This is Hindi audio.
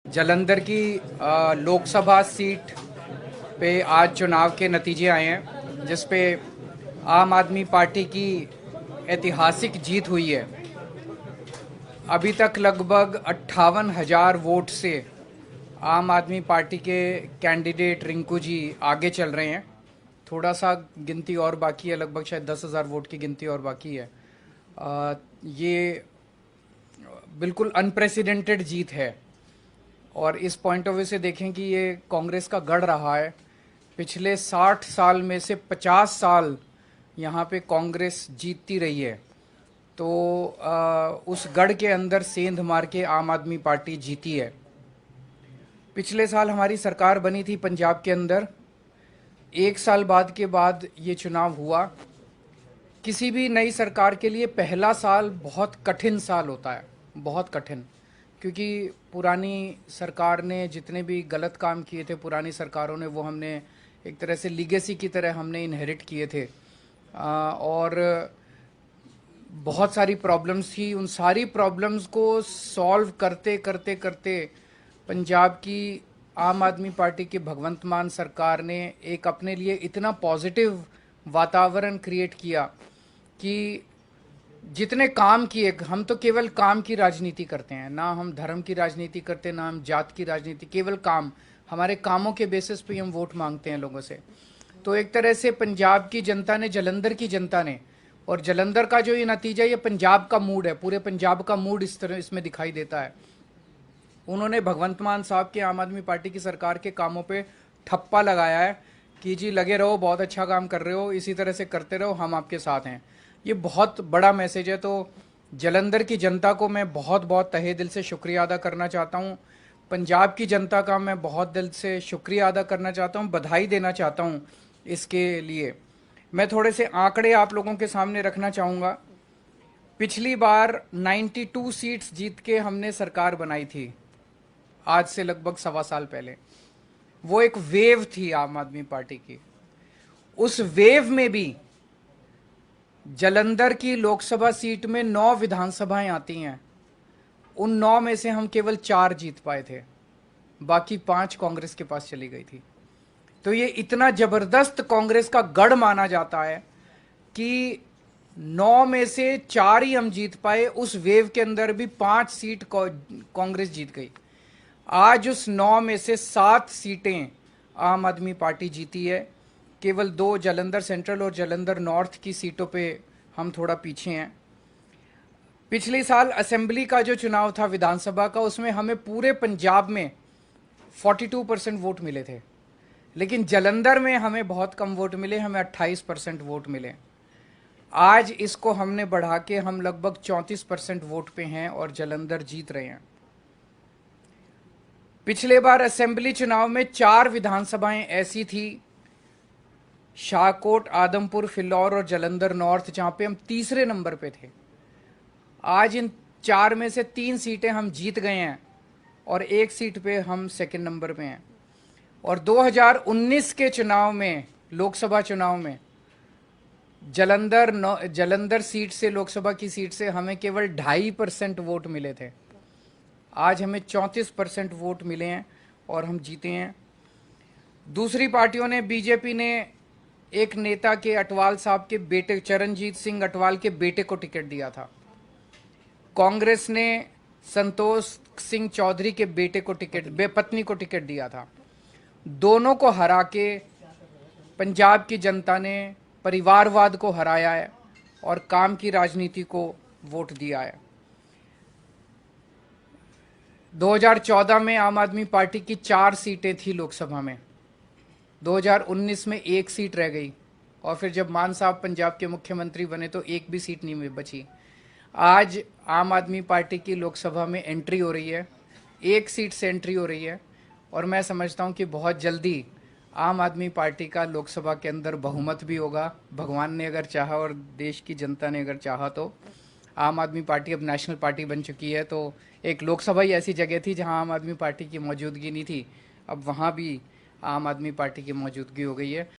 जालंधर की लोकसभा सीट पे आज चुनाव के नतीजे आए हैं, जिस पे आम आदमी पार्टी की ऐतिहासिक जीत हुई है। अभी तक लगभग 58,000 वोट से आम आदमी पार्टी के कैंडिडेट रिंकू जी आगे चल रहे हैं। थोड़ा सा गिनती और बाकी है, लगभग शायद 10,000 वोट की गिनती और बाकी है। ये बिल्कुल अनप्रेसिडेंटेड जीत है और इस पॉइंट ऑफ व्यू से देखें कि ये कांग्रेस का गढ़ रहा है। पिछले 60 साल में से 50 साल यहाँ पे कांग्रेस जीतती रही है, तो उस गढ़ के अंदर सेंध मार के आम आदमी पार्टी जीती है। पिछले साल हमारी सरकार बनी थी पंजाब के अंदर। एक साल बाद के बाद ये चुनाव हुआ। किसी भी नई सरकार के लिए पहला साल बहुत कठिन साल होता है, बहुत कठिन, क्योंकि पुरानी सरकार ने जितने भी गलत काम किए थे, पुरानी सरकारों ने, वो हमने एक तरह से लीगेसी की तरह हमने इनहेरिट किए थे। और बहुत सारी प्रॉब्लम्स थी। उन सारी प्रॉब्लम्स को सॉल्व करते करते करते पंजाब की आम आदमी पार्टी की भगवंत मान सरकार ने एक अपने लिए इतना पॉजिटिव वातावरण क्रिएट किया कि जितने काम किए, हम तो केवल काम की राजनीति करते हैं, ना हम धर्म की राजनीति करते, ना हम जात की राजनीति, केवल काम। हमारे कामों के बेसिस पे हम वोट मांगते हैं लोगों से। तो एक तरह से पंजाब की जनता ने, जालंधर की जनता ने, और जालंधर का जो ये नतीजा, ये पंजाब का मूड है, पूरे पंजाब का मूड इस तरह इसमें दिखाई देता है। उन्होंने भगवंत मान साहब के आम आदमी पार्टी की सरकार के कामों पे ठप्पा लगाया है कि जी लगे रहो, बहुत अच्छा काम कर रहे हो, इसी तरह से करते रहो, हम आपके साथ हैं। ये बहुत बड़ा मैसेज है। तो जालंधर की जनता को मैं बहुत बहुत तहे दिल से शुक्रिया अदा करना चाहता हूँ। पंजाब की जनता का मैं बहुत दिल से शुक्रिया अदा करना चाहता हूँ, बधाई देना चाहता हूँ इसके लिए। मैं थोड़े से आंकड़े आप लोगों के सामने रखना चाहूँगा। पिछली बार 92 सीट्स जीत के हमने सरकार बनाई थी, आज से लगभग 1.25 साल पहले। वो एक वेव थी आम आदमी पार्टी की। उस वेव में भी जालंधर की लोकसभा सीट में 9 विधानसभाएं आती हैं। उन 9 में से हम केवल 4 जीत पाए थे, बाकी 5 कांग्रेस के पास चली गई थी। तो ये इतना जबरदस्त कांग्रेस का गढ़ माना जाता है कि 9 में से 4 ही हम जीत पाए। उस वेव के अंदर भी 5 सीट कांग्रेस जीत गई। आज उस 9 में से 7 सीटें आम आदमी पार्टी जीती है। केवल 2 जालंधर सेंट्रल और जालंधर नॉर्थ की सीटों पे हम थोड़ा पीछे हैं। पिछले साल असेंबली का जो चुनाव था विधानसभा का, उसमें हमें पूरे पंजाब में 42% वोट मिले थे, लेकिन जालंधर में हमें बहुत कम वोट मिले, हमें 28% वोट मिले। आज इसको हमने बढ़ा के हम लगभग 34% वोट पे हैं और जालंधर जीत रहे हैं। पिछले बार असेंबली चुनाव में 4 विधानसभाएं ऐसी थी, शाहकोट, आदमपुर, फिलौर और जालंधर नॉर्थ, जहां पे हम तीसरे नंबर पे थे। आज इन 4 में से 3 सीटें हम जीत गए हैं और 1 सीट पे हम सेकंड नंबर पे हैं। और 2019 के चुनाव में, लोकसभा चुनाव में, जालंधर सीट से, लोकसभा की सीट से हमें केवल 2.5% वोट मिले थे। आज हमें 34% वोट मिले हैं और हम जीते हैं। दूसरी पार्टियों ने, बीजेपी ने एक नेता के, अटवाल साहब के बेटे, चरणजीत सिंह अटवाल के बेटे को टिकट दिया था। कांग्रेस ने संतोष सिंह चौधरी के बेटे को पत्नी को टिकट दिया था। दोनों को हरा के पंजाब की जनता ने परिवारवाद को हराया है और काम की राजनीति को वोट दिया है। 2014 में आम आदमी पार्टी की 4 सीटें थी लोकसभा में, 2019 में 1 सीट रह गई, और फिर जब मान साहब पंजाब के मुख्यमंत्री बने तो 1 भी सीट नहीं बची। आज आम आदमी पार्टी की लोकसभा में एंट्री हो रही है, 1 सीट से एंट्री हो रही है, और मैं समझता हूं कि बहुत जल्दी आम आदमी पार्टी का लोकसभा के अंदर बहुमत भी होगा। भगवान ने अगर चाहा और देश की जनता ने अगर चाहा तो आम आदमी पार्टी अब नेशनल पार्टी बन चुकी है। तो एक लोकसभा ही ऐसी जगह थी जहां आम आदमी पार्टी की मौजूदगी नहीं थी, अब वहां भी आम आदमी पार्टी की मौजूदगी हो गई है।